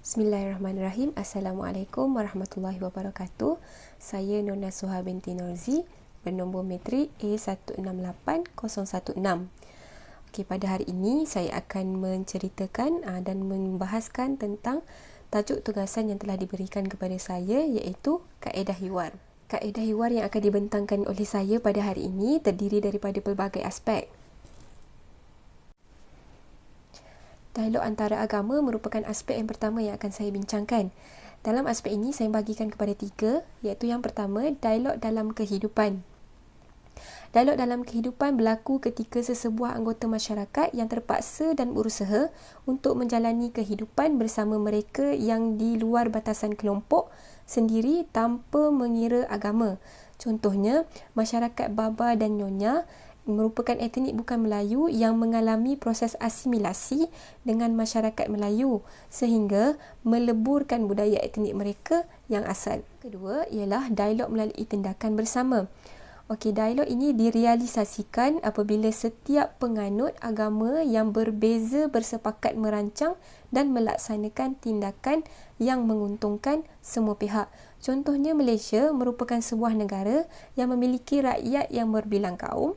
Bismillahirrahmanirrahim. Assalamualaikum warahmatullahi wabarakatuh. Saya Nona Suha binti Norzi, bernombor metrik A168016. Okey, pada hari ini saya akan menceritakan dan membahaskan tentang tajuk tugasan yang telah diberikan kepada saya, iaitu kaedah hiwar. Kaedah hiwar yang akan dibentangkan oleh saya pada hari ini terdiri daripada pelbagai aspek. Dialog antara agama merupakan aspek yang pertama yang akan saya bincangkan. Dalam aspek ini, saya bagikan kepada 3, iaitu yang pertama, dialog dalam kehidupan. Dialog dalam kehidupan berlaku ketika sesebuah anggota masyarakat yang terpaksa dan berusaha untuk menjalani kehidupan bersama mereka yang di luar batasan kelompok sendiri tanpa mengira agama. Contohnya, masyarakat Baba dan Nyonya merupakan etnik bukan Melayu yang mengalami proses asimilasi dengan masyarakat Melayu sehingga meleburkan budaya etnik mereka yang asal. Kedua ialah dialog melalui tindakan bersama. Okey, dialog ini direalisasikan apabila setiap penganut agama yang berbeza bersepakat merancang dan melaksanakan tindakan yang menguntungkan semua pihak. Contohnya, Malaysia merupakan sebuah negara yang memiliki rakyat yang berbilang kaum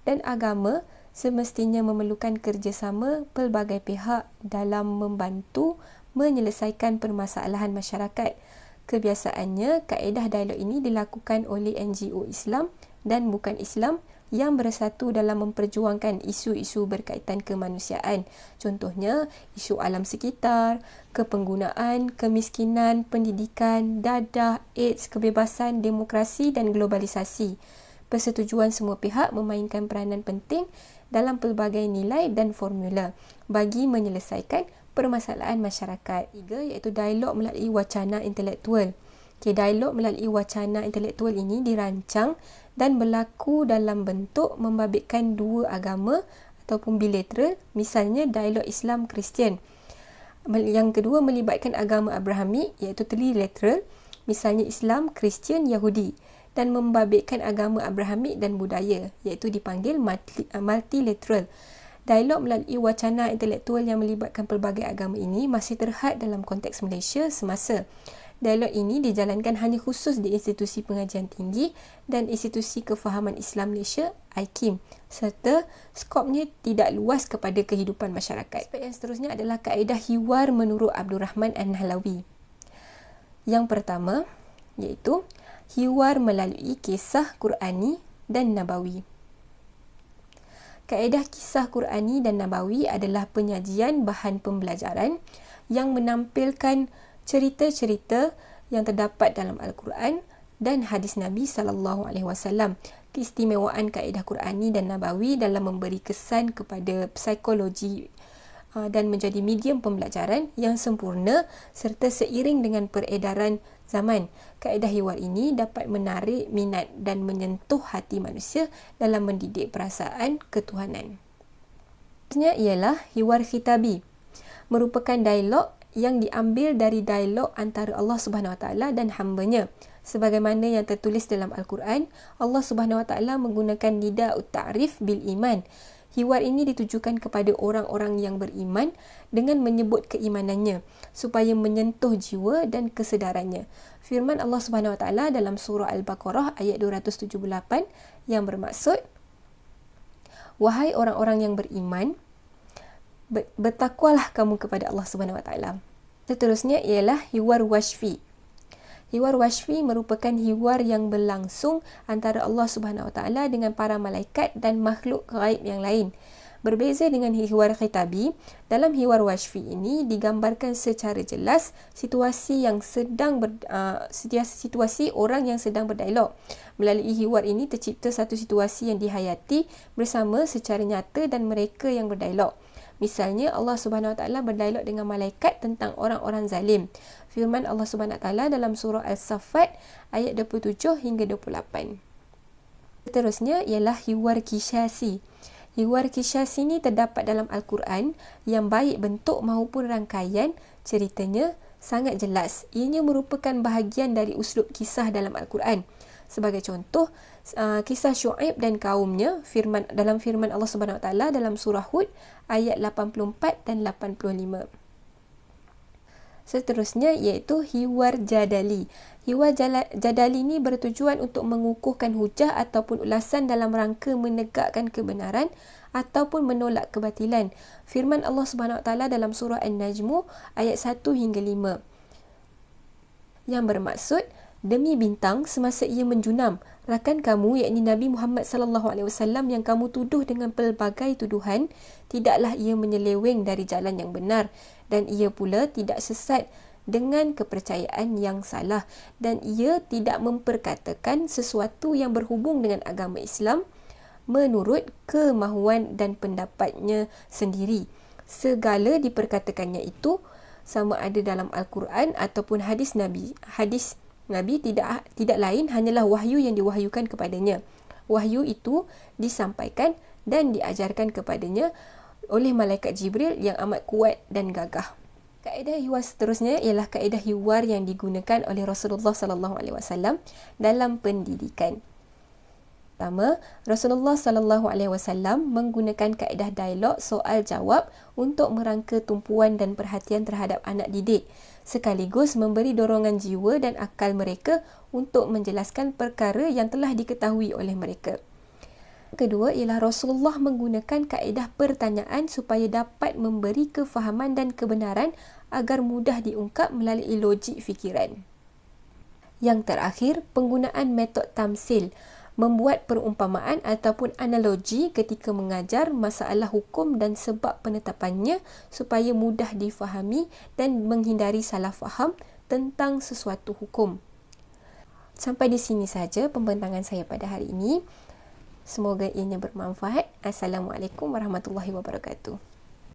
dan agama semestinya memerlukan kerjasama pelbagai pihak dalam membantu menyelesaikan permasalahan masyarakat. Kebiasaannya, kaedah dialog ini dilakukan oleh NGO Islam dan bukan Islam yang bersatu dalam memperjuangkan isu-isu berkaitan kemanusiaan. Contohnya, isu alam sekitar, kepenggunaan, kemiskinan, pendidikan, dadah, AIDS, kebebasan, demokrasi dan globalisasi. Persetujuan semua pihak memainkan peranan penting dalam pelbagai nilai dan formula bagi menyelesaikan permasalahan masyarakat. 3 iaitu dialog melalui wacana intelektual. Dialog melalui wacana intelektual ini dirancang dan berlaku dalam bentuk membabitkan dua agama ataupun bilateral, misalnya dialog Islam Kristian. Yang kedua melibatkan agama Abrahamik, iaitu trilateral, misalnya Islam, Kristian, Yahudi, dan membabitkan agama Abrahamik dan budaya, iaitu dipanggil multilateral. Dialog melalui wacana intelektual yang melibatkan pelbagai agama ini masih terhad dalam konteks Malaysia semasa. Dialog ini dijalankan hanya khusus di institusi pengajian tinggi dan institusi kefahaman Islam Malaysia, IKIM, serta skopnya tidak luas kepada kehidupan masyarakat. Aspek yang seterusnya adalah kaedah hiwar menurut Abdul Rahman An-Nahlawi. Yang pertama, iaitu hiwar melalui kisah Qurani dan Nabawi. Kaedah kisah Qurani dan Nabawi adalah penyajian bahan pembelajaran yang menampilkan cerita-cerita yang terdapat dalam Al-Quran dan hadis Nabi SAW. Keistimewaan kaedah Qurani dan Nabawi dalam memberi kesan kepada psikologi dan menjadi medium pembelajaran yang sempurna serta seiring dengan peredaran zaman. Kaedah hiwar ini dapat menarik minat dan menyentuh hati manusia dalam mendidik perasaan ketuhanan. Seterusnya ialah hiwar khitabi, merupakan dialog yang diambil dari dialog antara Allah Subhanahu Wa Taala dan hamba-Nya. Sebagaimana yang tertulis dalam Al-Quran, Allah Subhanahu Wa Taala menggunakan nida'ut ta'rif bil iman. Hiwar ini ditujukan kepada orang-orang yang beriman dengan menyebut keimanannya supaya menyentuh jiwa dan kesedarannya. Firman Allah Subhanahu Wa Taala dalam surah Al-Baqarah ayat 278 yang bermaksud, wahai orang-orang yang beriman, bertakwalah kamu kepada Allah Subhanahu Wa Taala. Seterusnya ialah hiwar washfi. Hiwar washfi merupakan hiwar yang berlangsung antara Allah Subhanahu Wa Taala dengan para malaikat dan makhluk gaib yang lain. Berbeza dengan hiwar khitabi, dalam hiwar washfi ini digambarkan secara jelas situasi orang yang sedang berdialog. Melalui hiwar ini tercipta satu situasi yang dihayati bersama secara nyata dan mereka yang berdialog. Misalnya, Allah Subhanahu Wa Taala berdialog dengan malaikat tentang orang-orang zalim. Firman Allah Subhanahu Wa Taala dalam surah Al-Saffat ayat 27 hingga 28. Seterusnya ialah hiwar kisyasi. Hiwar kisyasi ini terdapat dalam Al-Quran yang baik bentuk maupun rangkaian ceritanya sangat jelas. Ianya merupakan bahagian dari uslub kisah dalam Al-Quran. Sebagai contoh, kisah Syuaib dan kaumnya dalam firman Allah Subhanahu Wa Taala dalam surah Hud ayat 84 dan 85. Seterusnya iaitu hiwar jadali. Hiwar jadali ini bertujuan untuk mengukuhkan hujah ataupun ulasan dalam rangka menegakkan kebenaran ataupun menolak kebatilan. Firman Allah Subhanahu Wa Taala dalam surah An-Najm ayat 1 hingga 5 yang bermaksud, demi bintang semasa ia menjunam, rakan kamu yakni Nabi Muhammad sallallahu alaihi wasallam yang kamu tuduh dengan pelbagai tuduhan, tidaklah ia menyeleweng dari jalan yang benar dan ia pula tidak sesat dengan kepercayaan yang salah dan ia tidak memperkatakan sesuatu yang berhubung dengan agama Islam menurut kemahuan dan pendapatnya sendiri. Segala diperkatakannya itu sama ada dalam Al-Quran ataupun hadis Nabi. Hadis Nabi tidak lain hanyalah wahyu yang diwahyukan kepadanya. Wahyu itu disampaikan dan diajarkan kepadanya oleh malaikat Jibril yang amat kuat dan gagah. Kaedah hiwar seterusnya ialah kaedah hiwar yang digunakan oleh Rasulullah sallallahu alaihi wasallam dalam pendidikan. Pertama, Rasulullah sallallahu alaihi wasallam menggunakan kaedah dialog soal jawab untuk merangka tumpuan dan perhatian terhadap anak didik, sekaligus memberi dorongan jiwa dan akal mereka untuk menjelaskan perkara yang telah diketahui oleh mereka. Kedua ialah Rasulullah menggunakan kaedah pertanyaan supaya dapat memberi kefahaman dan kebenaran agar mudah diungkap melalui logik fikiran. Yang terakhir, penggunaan metod tamsil, membuat perumpamaan ataupun analogi ketika mengajar masalah hukum dan sebab penetapannya supaya mudah difahami dan menghindari salah faham tentang sesuatu hukum. Sampai di sini saja pembentangan saya pada hari ini. Semoga ianya bermanfaat. Assalamualaikum warahmatullahi wabarakatuh.